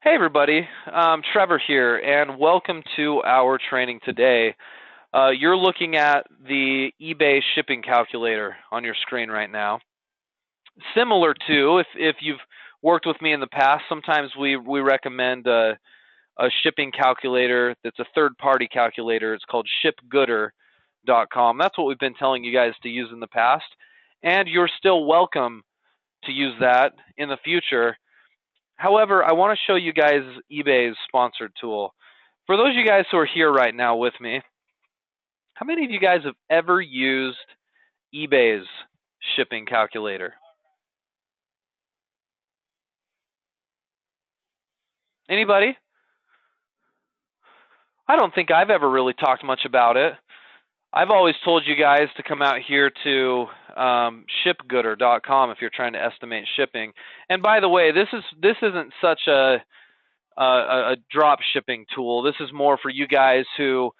Hey everybody, Trevor here, and welcome to our training today. You're looking at the eBay shipping calculator on your screen right now. Similar to, if you've worked with me in the past, sometimes we recommend a shipping calculator that's a third-party calculator. It's called shipgooder.com. That's what we've been telling you guys to use in the past, and you're still welcome to use that in the future. However, I want to show you guys eBay's sponsored tool. For those of you guys who are here right now with me, how many of you guys have ever used eBay's shipping calculator? Anybody? I don't think I've ever really talked much about it. I've always told you guys to come out here to shipgooder.com if you're trying to estimate shipping. And by the way, this isn't such a drop shipping tool. This is more for you guys who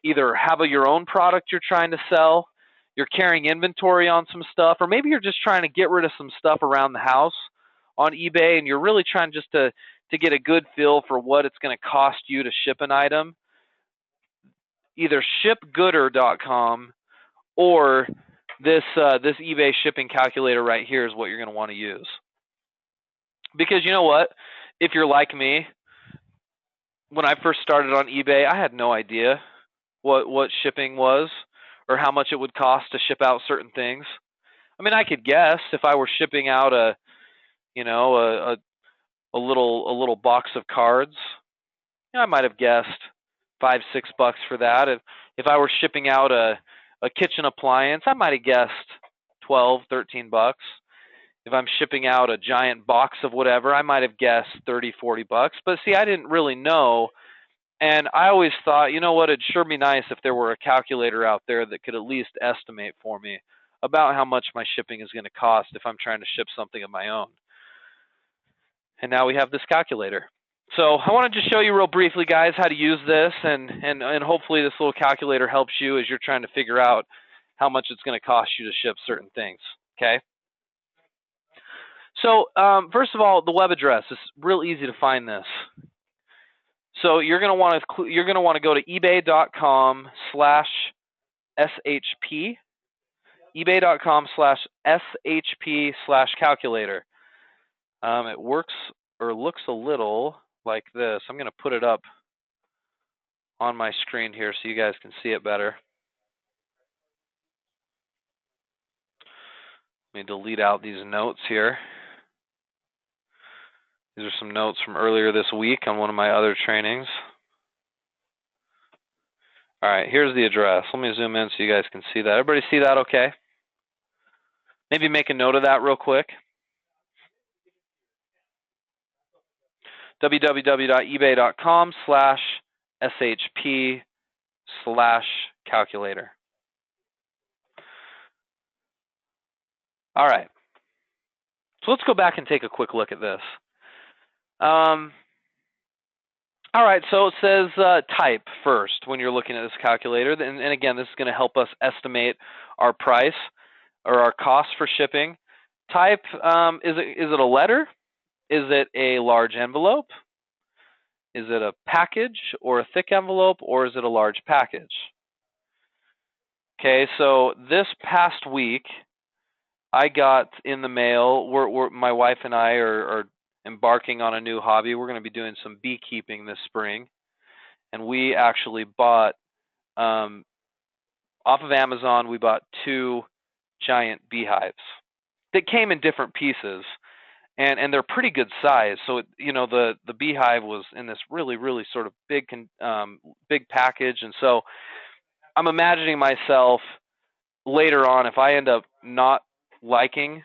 either have your own product you're trying to sell, you're carrying inventory on some stuff, or maybe you're just trying to get rid of some stuff around the house on eBay and you're really trying just to get a good feel for what it's going to cost you to ship an item. Either shipgooder.com or this eBay shipping calculator right here is what you're going to want to use. Because you know what? If you're like me, when I first started on eBay, I had no idea what shipping was or how much it would cost to ship out certain things. I mean, I could guess if I were shipping out a little box of cards, I might have guessed $5-6 for that. If I were shipping out a kitchen appliance, I might have guessed $12-13. If I'm shipping out a giant box of whatever, I might have guessed $30-40. But see, I didn't really know. And I always thought, you know what, it'd sure be nice if there were a calculator out there that could at least estimate for me about how much my shipping is going to cost if I'm trying to ship something of my own. And now we have this calculator. So I want to just show you real briefly, guys, how to use this, and hopefully this little calculator helps you as you're trying to figure out how much it's going to cost you to ship certain things, okay? So first of all, the web address is real easy to find this. So you're going to want to go to ebay.com/shp, ebay.com/shp/calculator. It works or looks a little like this. I'm going to put it up on my screen here so you guys can see it better. Let me delete out these notes here. These are some notes from earlier this week on one of my other trainings. All right, here's the address. Let me zoom in so you guys can see that. Everybody see that okay? Maybe make a note of that real quick. www.ebay.com/shp/calculator. All right. So let's go back and take a quick look at this. All right, so it says type first when you're looking at this calculator. And again, this is going to help us estimate our price or our cost for shipping. Type, is it a letter? Is it a large envelope? Is it a package or a thick envelope, or is it a large package? Okay, so this past week, I got in the mail, my wife and I are embarking on a new hobby. We're going to be doing some beekeeping this spring. And we actually bought, off of Amazon, we bought 2 giant beehives that came in different pieces. And they're pretty good size. So, the beehive was in this really, really sort of big package. And so I'm imagining myself later on, if I end up not liking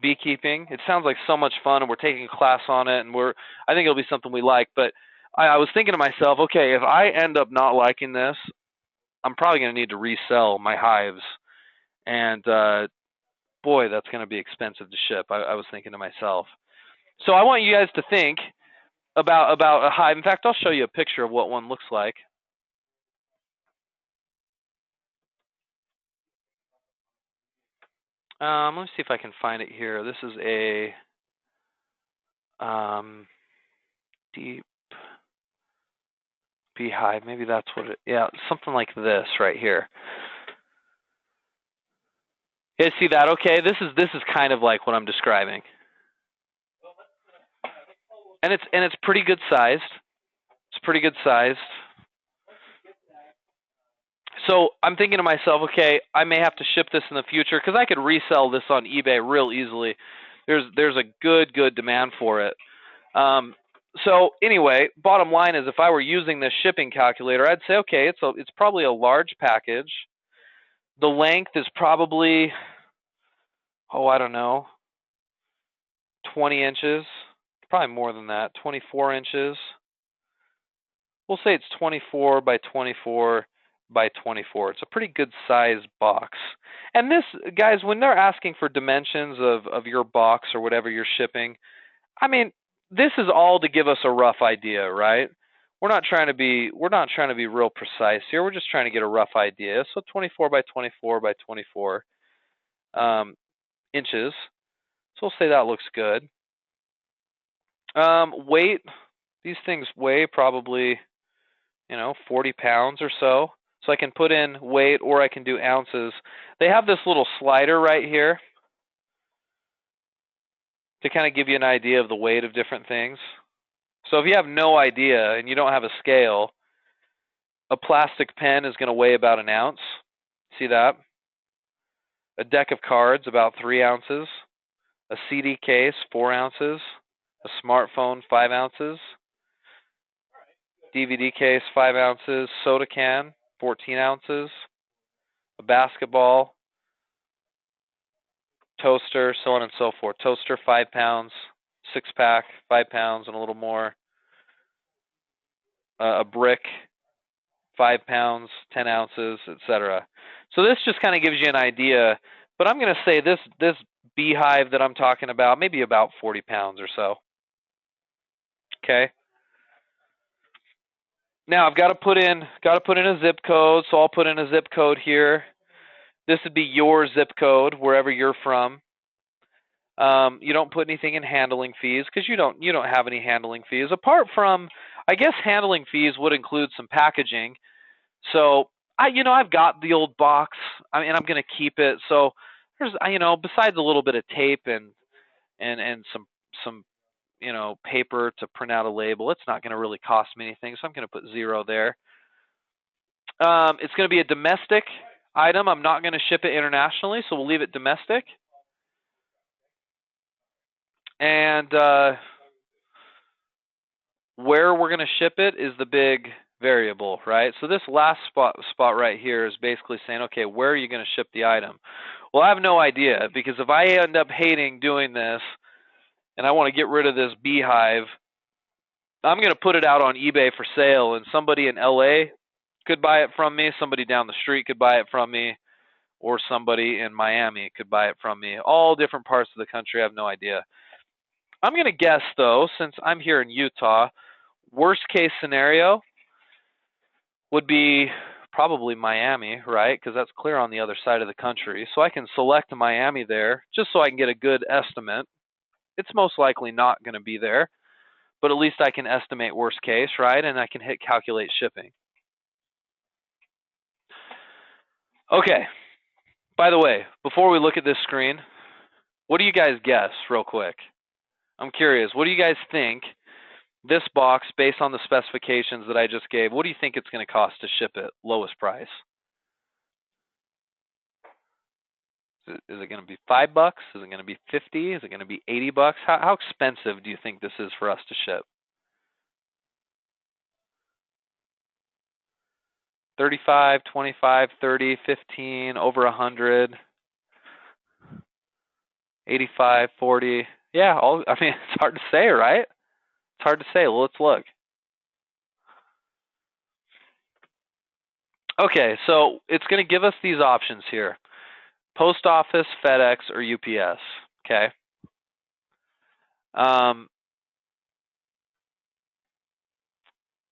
beekeeping, it sounds like so much fun, and we're taking a class on it, and I think it'll be something we like. But I was thinking to myself, okay, if I end up not liking this, I'm probably going to need to resell my hives. And boy, that's going to be expensive to ship. I was thinking to myself. So I want you guys to think about a hive. In fact, I'll show you a picture of what one looks like. Let me see if I can find it here. This is a Deep beehive. Maybe that's what it. Yeah, something like this right here. You guys see that? Okay, this is kind of like what I'm describing, and it's pretty good sized. It's pretty good sized. So I'm thinking to myself, okay, I may have to ship this in the future because I could resell this on eBay real easily. There's a good demand for it. So anyway, bottom line is, if I were using this shipping calculator, I'd say, okay, it's probably a large package. The length is probably, I don't know, 20 inches. Probably more than that, 24 inches. We'll say it's 24 by 24 by 24. It's a pretty good sized box. And this, guys, when they're asking for dimensions of your box or whatever you're shipping, I mean, this is all to give us a rough idea, right? We're not trying to be real precise here. We're just trying to get a rough idea. So 24 by 24 by 24 inches. So we'll say that looks good. Weight, these things weigh probably, 40 pounds or so. So I can put in weight or I can do ounces. They have this little slider right here to kind of give you an idea of the weight of different things. So if you have no idea and you don't have a scale, a plastic pen is going to weigh about an ounce. See that? A deck of cards, about 3 ounces. A CD case, 4 ounces. A smartphone, 5 ounces. DVD case, 5 ounces. Soda can, 14 ounces. A basketball. Toaster, so on and so forth. Toaster, 5 pounds. 6-pack, 5 pounds and a little more. A brick, 5 pounds, 10 ounces, etc. So this just kind of gives you an idea. But I'm going to say this beehive that I'm talking about, maybe about 40 pounds or so. Okay. Now I've got to put in a zip code, so I'll put in a zip code here. This would be your zip code wherever you're from. You don't put anything in handling fees because you don't have any handling fees apart from, I guess, handling fees would include some packaging. So I've got the old box. I'm going to keep it. So there's besides a little bit of tape and some paper to print out a label, it's not going to really cost me anything. So I'm going to put 0 there. It's going to be a domestic item. I'm not going to ship it internationally, so we'll leave it domestic. And where we're going to ship it is the big variable, right? So this last spot right here is basically saying, okay, where are you going to ship the item? Well, I have no idea, because if I end up hating doing this and I want to get rid of this beehive, I'm going to put it out on eBay for sale, and somebody in LA could buy it from me, somebody down the street could buy it from me, or somebody in Miami could buy it from me. All different parts of the country, I have no idea. I'm going to guess, though, since I'm here in Utah, worst case scenario would be probably Miami, right? Because that's clear on the other side of the country. So I can select Miami there just so I can get a good estimate. It's most likely not going to be there, but at least I can estimate worst case, right? And I can hit calculate shipping. Okay. By the way, before we look at this screen, what do you guys guess real quick? I'm curious. What do you guys think this box, based on the specifications that I just gave, what do you think it's going to cost to ship it, lowest price? Is it going to be $5? Is it going to be $50? Is it going to be $80? How expensive do you think this is for us to ship? 35, 25, 30, 15, over 100, 85, 40. Yeah, it's hard to say, right? It's hard to say. Well, let's look. Okay, so it's going to give us these options here. Post office, FedEx, or UPS, okay?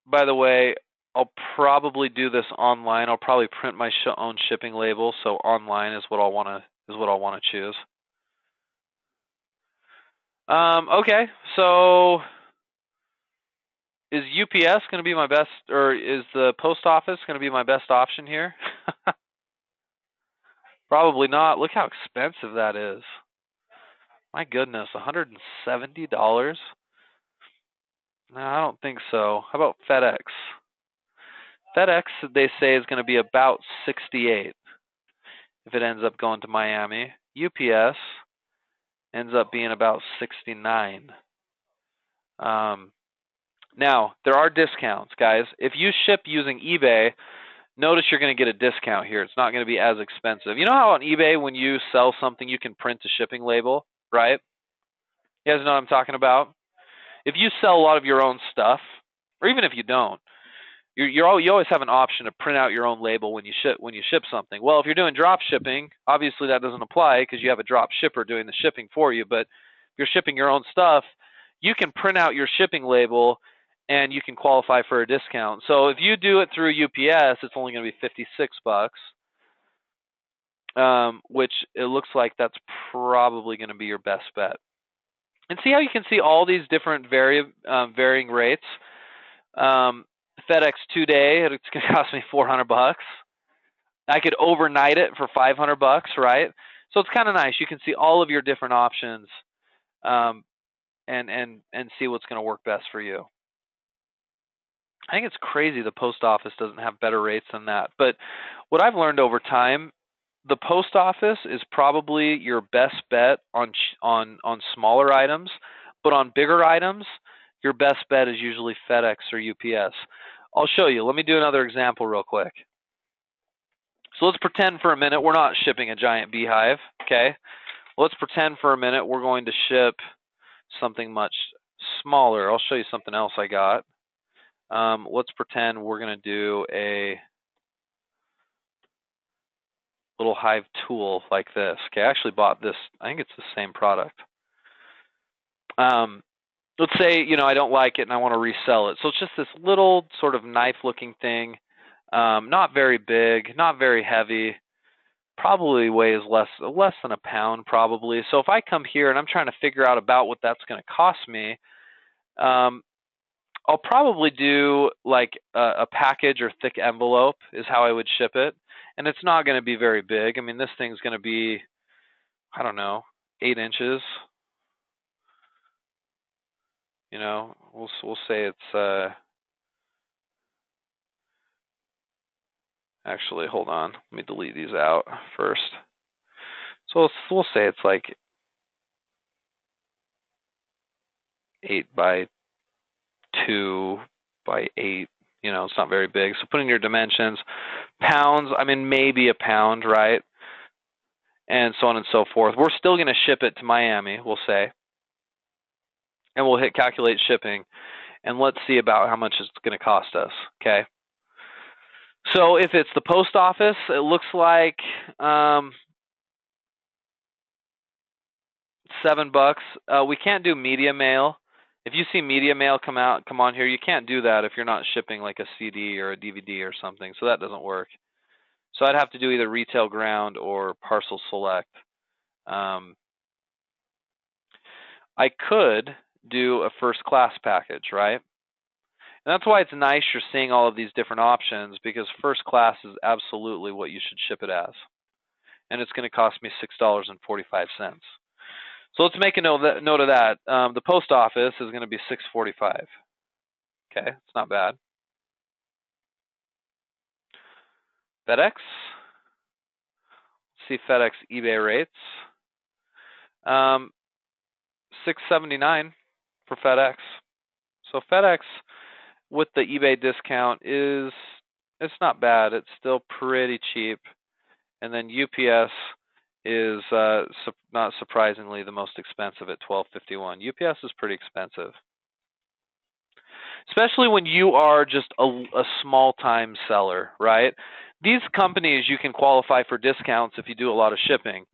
By the way, I'll probably do this online. I'll probably print my own shipping label, so online is what I'll want to choose. Okay, so Is UPS going to be my best, or is the post office going to be my best option here? Probably not. Look how expensive that is. My goodness, $170? No, I don't think so. How about FedEx? FedEx, they say, is going to be about 68 if it ends up going to Miami. UPS ends up being about 69. Now, there are discounts, guys. If you ship using eBay, notice you're going to get a discount here. It's not going to be as expensive. You know how on eBay, when you sell something, you can print a shipping label, right? You guys know what I'm talking about? If you sell a lot of your own stuff, or even if you don't, you always have an option to print out your own label when you ship something. Well, if you're doing drop shipping, obviously that doesn't apply because you have a drop shipper doing the shipping for you. But if you're shipping your own stuff, you can print out your shipping label and you can qualify for a discount. So if you do it through UPS, it's only going to be $56, which it looks like that's probably going to be your best bet. And see how you can see all these different varying rates. FedEx 2-day, it's going to cost me $400. I could overnight it for $500, right? So it's kind of nice. You can see all of your different options, and see what's going to work best for you. I think it's crazy the post office doesn't have better rates than that. But what I've learned over time, the post office is probably your best bet on smaller items, but on bigger items, your best bet is usually FedEx or UPS. I'll show you. Let me do another example real quick. So let's pretend for a minute we're not shipping a giant beehive, okay? Let's pretend for a minute we're going to ship something much smaller. I'll show you something else I got. Let's pretend we're going to do a little hive tool like this. Okay, I actually bought this. I think it's the same product. Let's say, I don't like it and I want to resell it. So it's just this little sort of knife-looking thing, not very big, not very heavy, probably weighs less than a pound probably. So if I come here and I'm trying to figure out about what that's going to cost me, I'll probably do like a package or thick envelope is how I would ship it. And it's not going to be very big. I mean, this thing's going to be, I don't know, 8 inches. We'll say it's actually, hold on. Let me delete these out first. So we'll say it's like 8 by 2 by 8. It's not very big. So put in your dimensions. Pounds, I mean, maybe a pound, right? And so on and so forth. We're still going to ship it to Miami, we'll say. And we'll hit calculate shipping. And let's see about how much it's going to cost us, okay? So if it's the post office, it looks like $7. We can't do media mail. If you see media mail come on here, you can't do that if you're not shipping like a CD or a DVD or something. So that doesn't work. So I'd have to do either retail ground or parcel select. I could do a first class package, right? And that's why it's nice you're seeing all of these different options, because first class is absolutely what you should ship it as. And it's going to cost me $6.45. So let's make a note of that. The post office is going to be $6.45. Okay, it's not bad. FedEx. Let's see FedEx eBay rates. $6.79 for FedEx. So FedEx with the eBay discount it's not bad. It's still pretty cheap. And then UPS is not surprisingly the most expensive at $12.51. UPS is pretty expensive, especially when you are just a small-time seller, right? These companies, you can qualify for discounts if you do a lot of shipping.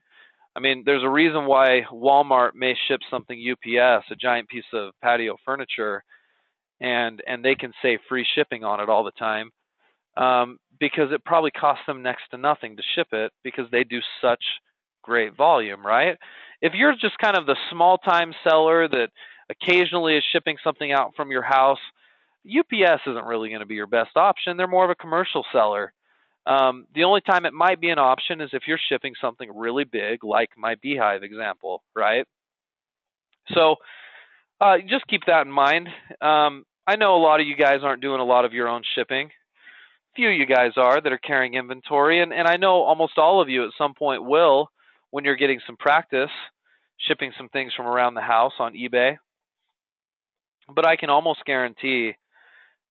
I mean, there's a reason why Walmart may ship something UPS, a giant piece of patio furniture, and they can say free shipping on it all the time, because it probably costs them next to nothing to ship it because they do such great volume, right? If you're just kind of the small-time seller that occasionally is shipping something out from your house, UPS isn't really going to be your best option. They're more of a commercial seller. The only time it might be an option is if you're shipping something really big, like my beehive example, right? So just keep that in mind. I know a lot of you guys aren't doing a lot of your own shipping. Few of you guys are that are carrying inventory, and I know almost all of you at some point will when you're getting some practice shipping some things from around the house on eBay. But I can almost guarantee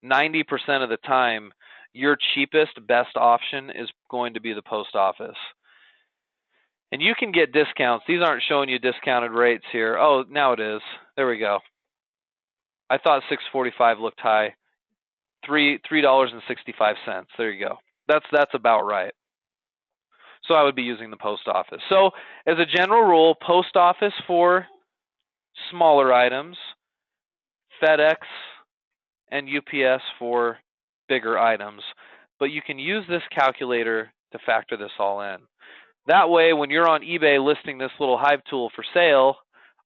90% of the time, your cheapest, best option is going to be the post office. And you can get discounts. These aren't showing you discounted rates here. Oh, now it is. There we go. I thought $6.45 looked high. $3.65. There you go. That's about right. So I would be using the post office. So as a general rule, post office for smaller items, FedEx and UPS for bigger items. But you can use this calculator to factor this all in. That way, when you're on eBay listing this little hive tool for sale,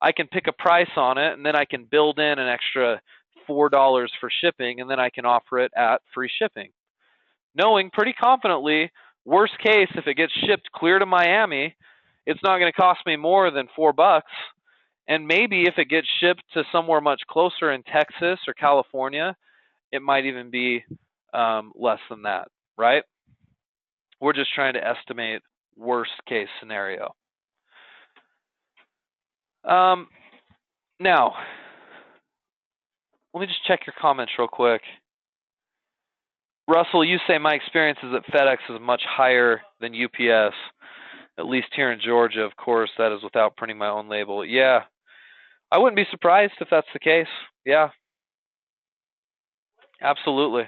I can pick a price on it, and then I can build in an extra $4 for shipping, and then I can offer it at free shipping. Knowing pretty confidently, worst case, if it gets shipped clear to Miami, it's not going to cost me more than $4. And maybe if it gets shipped to somewhere much closer in Texas or California, it might even be less than that, right? We're just trying to estimate worst case scenario. Now, let me just check your comments real quick. Russell, you say my experience is that FedEx is much higher than UPS, at least here in Georgia. Of course, that is without printing my own label. Yeah, I wouldn't be surprised if that's the case. Yeah, absolutely.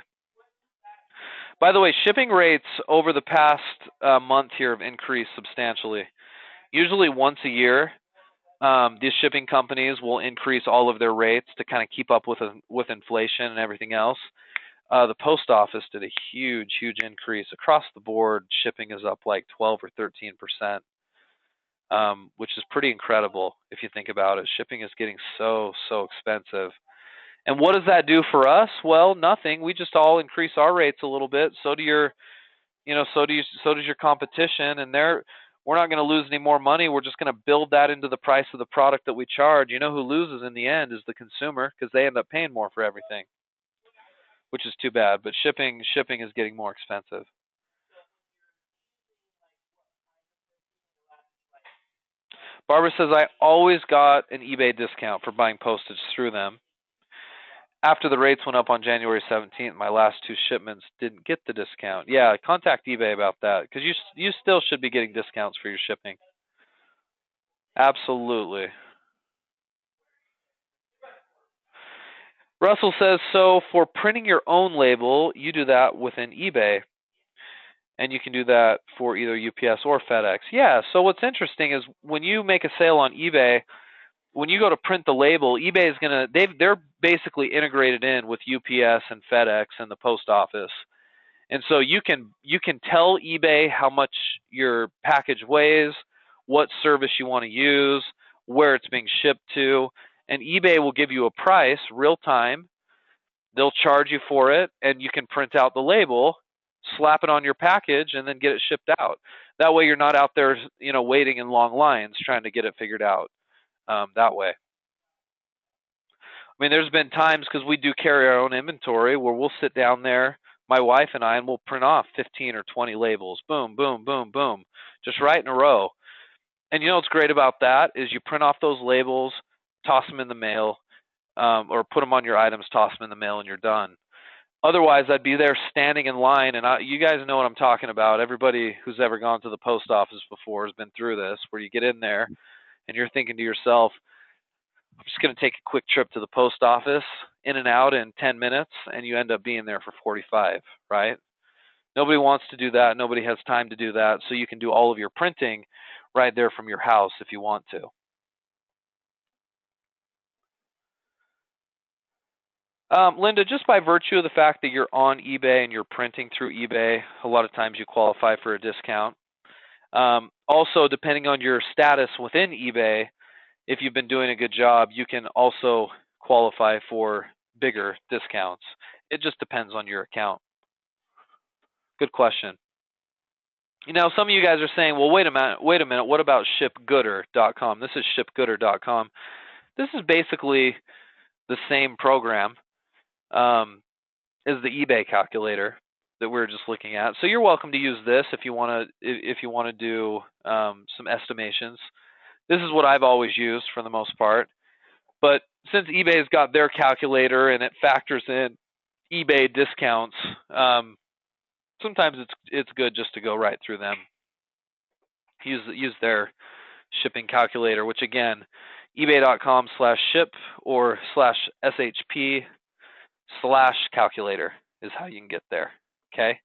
By the way, shipping rates over the past month here have increased substantially. Usually once a year, these shipping companies will increase all of their rates to kind of keep up with inflation and everything else. The post office did a huge increase across the board. Shipping is up like 12 or 13%, which is pretty incredible if you think about it. Shipping is getting so expensive. And what does that do for us? Well, nothing. We just all increase our rates a little bit. So do your, so does your competition, and we're not going to lose any more money. We're just going to build that into the price of the product that we charge. You know who loses in the end is the consumer, because they end up paying more for everything, which is too bad. But shipping is getting more expensive. Barbara says, I always got an eBay discount for buying postage through them. After the rates went up on January 17th, my last 2 shipments didn't get the discount. Yeah, contact eBay about that, because you still should be getting discounts for your shipping. Absolutely. Russell says, so for printing your own label, you do that within eBay, and you can do that for either UPS or FedEx. Yeah, so what's interesting is when you make a sale on eBay, when you go to print the label, eBay is going to, they're basically integrated in with UPS and FedEx and the post office. And so you can tell eBay how much your package weighs, what service you want to use, where it's being shipped to, and eBay will give you a price real time. They'll charge you for it, and you can print out the label, slap it on your package, and then get it shipped out. That way you're not out there, waiting in long lines trying to get it figured out that way. I mean, there's been times, because we do carry our own inventory, where we'll sit down there, my wife and I, and we'll print off 15 or 20 labels. Boom, boom, boom, boom. Just right in a row. And what's great about that is you print off those labels, toss them in the mail, or put them on your items, toss them in the mail, and you're done. Otherwise, I'd be there standing in line, and you guys know what I'm talking about. Everybody who's ever gone to the post office before has been through this, where you get in there, and you're thinking to yourself, I'm just going to take a quick trip to the post office, in and out in 10 minutes, and you end up being there for 45, right? Nobody wants to do that. Nobody has time to do that. So you can do all of your printing right there from your house if you want to. Linda, just by virtue of the fact that you're on eBay and you're printing through eBay, a lot of times you qualify for a discount. Also, depending on your status within eBay, if you've been doing a good job, you can also qualify for bigger discounts. It just depends on your account. Good question. You know, some of you guys are saying, well, wait a minute, what about shipgooder.com? This is shipgooder.com. This is basically the same program as the eBay calculator that we were just looking at. So you're welcome to use this if you want to do some estimations. This is what I've always used for the most part. But since eBay's got their calculator and it factors in eBay discounts, sometimes it's good just to go right through them. Use their shipping calculator, which again, ebay.com/ship or /shp/calculator is how you can get there. Okay.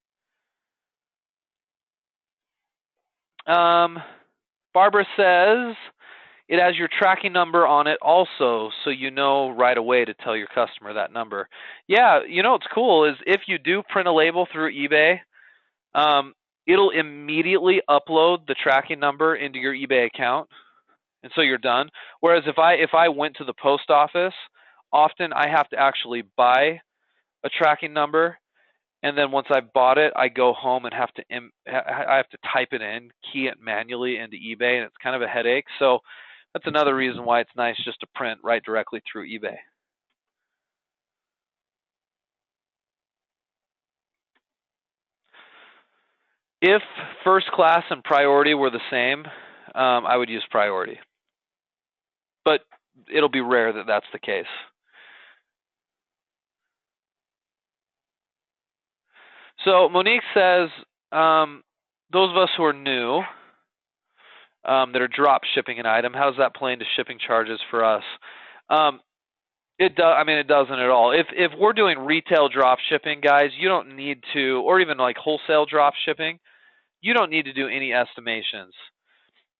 Barbara says it has your tracking number on it also, so you know right away to tell your customer that number. Yeah, you know what's cool is if you do print a label through eBay, it'll immediately upload the tracking number into your eBay account, and so you're done. Whereas if I went to the post office, often I have to actually buy a tracking number, and then once I've bought it, I go home and I have to type it in, key it manually into eBay, and it's kind of a headache. So that's another reason why it's nice just to print right directly through eBay. If first class and priority were the same, I would use priority. But it'll be rare that that's the case. So Monique says, those of us who are new, that are drop shipping an item, how's that play into shipping charges for us? It does. I mean, it doesn't at all. If we're doing retail drop shipping, guys, you don't need to, or even like wholesale drop shipping, you don't need to do any estimations,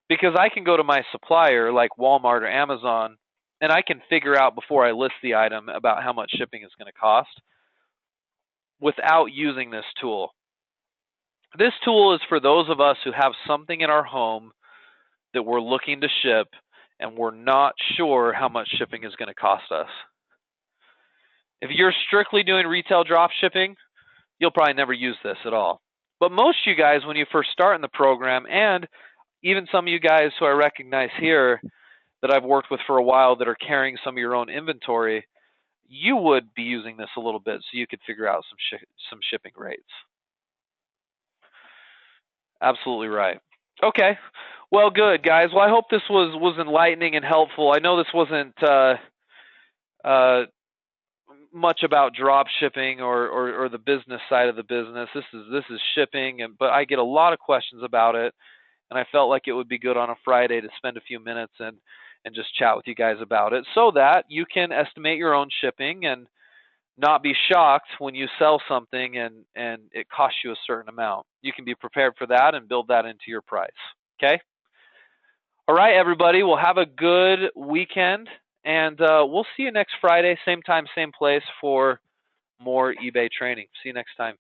because I can go to my supplier like Walmart or Amazon, and I can figure out before I list the item about how much shipping is going to cost without using this tool. This tool is for those of us who have something in our home that we're looking to ship and we're not sure how much shipping is going to cost us. If you're strictly doing retail drop shipping, you'll probably never use this at all. But most of you guys, when you first start in the program, and even some of you guys who I recognize here that I've worked with for a while that are carrying some of your own inventory, you would be using this a little bit so you could figure out some shipping rates. Absolutely right. Okay. Well, good, guys. Well, I hope this was enlightening and helpful. I know this wasn't much about drop shipping or the business side of the business. This is shipping, but I get a lot of questions about it, and I felt like it would be good on a Friday to spend a few minutes and just chat with you guys about it so that you can estimate your own shipping and not be shocked when you sell something and it costs you a certain amount. You can be prepared for that and build that into your price. Okay? All right, everybody. Well, have a good weekend, and we'll see you next Friday, same time, same place for more eBay training. See you next time.